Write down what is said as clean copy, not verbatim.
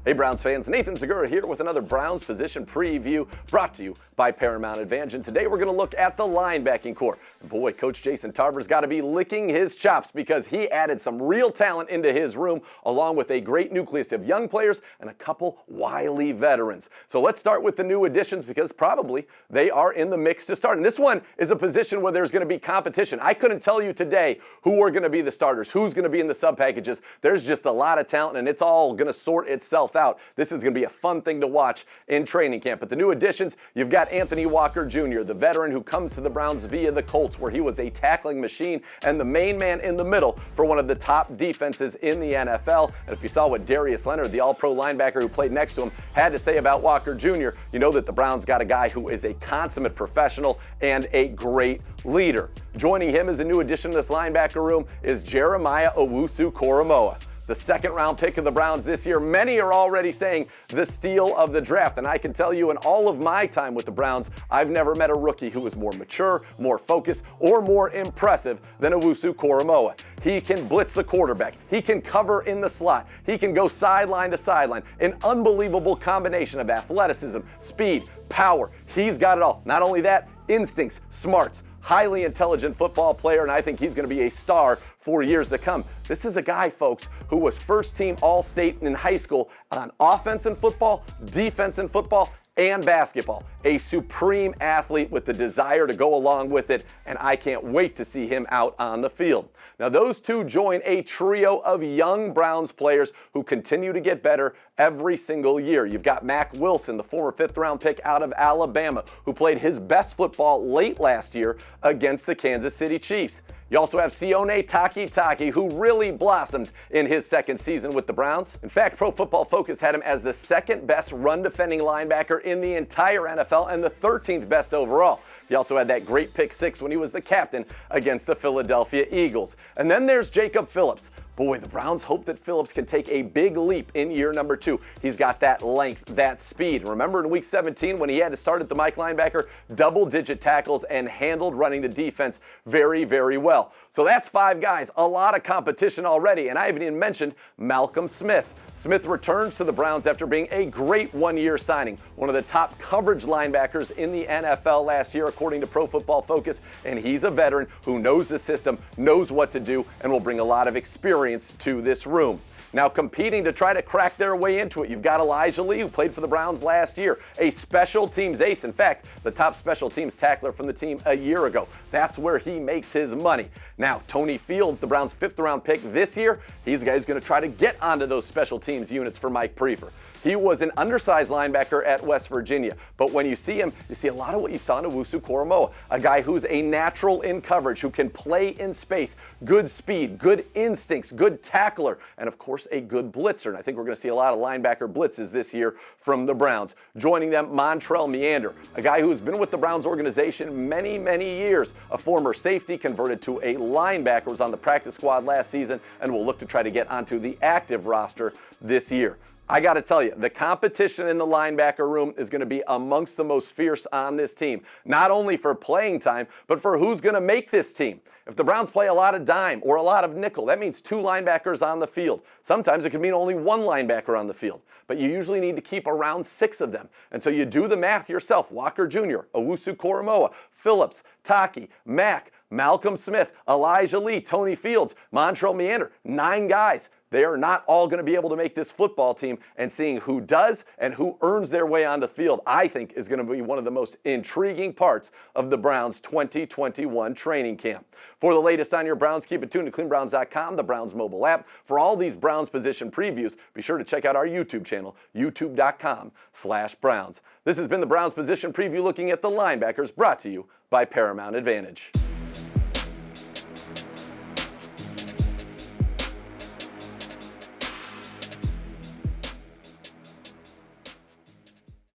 Hey Browns fans, Nathan Zegura here with another Browns position preview brought to you by Paramount Advantage. And today we're going to look at the linebacking core. And boy, Coach Jason Tarver's got to be licking his chops because he added some real talent into his room along with a great nucleus of young players and a couple wily veterans. So let's start with the new additions because probably they are in the mix to start. And this one is a position where there's going to be competition. I couldn't tell you today who are going to be the starters, who's going to be in the sub packages. There's just a lot of talent and it's all going to sort itself out. This is going to be a fun thing to watch in training camp. But the new additions, you've got Anthony Walker Jr., the veteran who comes to the Browns via the Colts, where he was a tackling machine and the main man in the middle for one of the top defenses in the NFL. And if you saw what Darius Leonard, the all-pro linebacker who played next to him, had to say about Walker Jr., you know that the Browns got a guy who is a consummate professional and a great leader. Joining him as a new addition to this linebacker room is Jeremiah OwusuKoroma, the second-round pick of the Browns this year. Many are already saying the steal of the draft, and I can tell you in all of my time with the Browns, I've never met a rookie who was more mature, more focused, or more impressive than OwusuKoroma. He can blitz the quarterback. He can cover in the slot. He can go sideline to sideline. An unbelievable combination of athleticism, speed, power. He's got it all. Not only that, instincts, smarts, highly intelligent football player, and I think he's going to be a star for years to come. This is a guy, folks, who was first-team All-State in high school on offense in football, defense in football, and basketball. A supreme athlete with the desire to go along with it, and I can't wait to see him out on the field. Now, those two join a trio of young Browns players who continue to get better every single year. You've got Mack Wilson, the former fifth-round pick out of Alabama, who played his best football late last year against the Kansas City Chiefs. You also have Sione Takitaki, who really blossomed in his second season with the Browns. In fact, Pro Football Focus had him as the second best run-defending linebacker in the entire NFL and the 13th best overall. He also had that great pick six when he was the captain against the Philadelphia Eagles. And then there's Jacob Phillips. Boy, the Browns hope that Phillips can take a big leap in year number 2. He's got that length, that speed. Remember in week 17 when he had to start at the Mike linebacker, double-digit tackles and handled running the defense very, very well. So that's 5 guys, a lot of competition already, and I haven't even mentioned Malcolm Smith. Smith returns to the Browns after being a great one-year signing, one of the top coverage linebackers in the NFL last year, according to Pro Football Focus, and he's a veteran who knows the system, knows what to do, and will bring a lot of experience to this room. Now, competing to try to crack their way into it, you've got Elijah Lee, who played for the Browns last year, a special teams ace. In fact, the top special teams tackler from the team a year ago. That's where he makes his money. Now, Tony Fields, the Browns' 5th-round pick this year, he's a guy who's going to try to get onto those special teams units for Mike Prefer. He was an undersized linebacker at West Virginia, but when you see him, you see a lot of what you saw in OwusuKoroma, a guy who's a natural in coverage, who can play in space, good speed, good instincts, good tackler, and of course a good blitzer. And I think we're going to see a lot of linebacker blitzes this year from the Browns. Joining them, Montrell Moglen, a guy who's been with the Browns organization many, many years, a former safety converted to a linebacker, was on the practice squad last season, and will look to try to get onto the active roster this year. I got to tell you, the competition in the linebacker room is going to be amongst the most fierce on this team, not only for playing time, but for who's going to make this team. If the Browns play a lot of dime or a lot of nickel, that means 2 linebackers on the field. Sometimes it could mean only 1 linebacker on the field, but you usually need to keep around 6 of them. And so you do the math yourself. Walker Jr., OwusuKoroma, Phillips, Taki, Mack, Malcolm Smith, Elijah Lee, Tony Fields, Montrell Moglen, 9 guys. They are not all going to be able to make this football team, and seeing who does and who earns their way on the field, I think, is going to be one of the most intriguing parts of the Browns 2021 training camp. For the latest on your Browns, keep it tuned to cleanbrowns.com, the Browns mobile app. For all these Browns position previews, be sure to check out our YouTube channel, youtube.com/Browns. This has been the Browns position preview looking at the linebackers, brought to you by Paramount Advantage.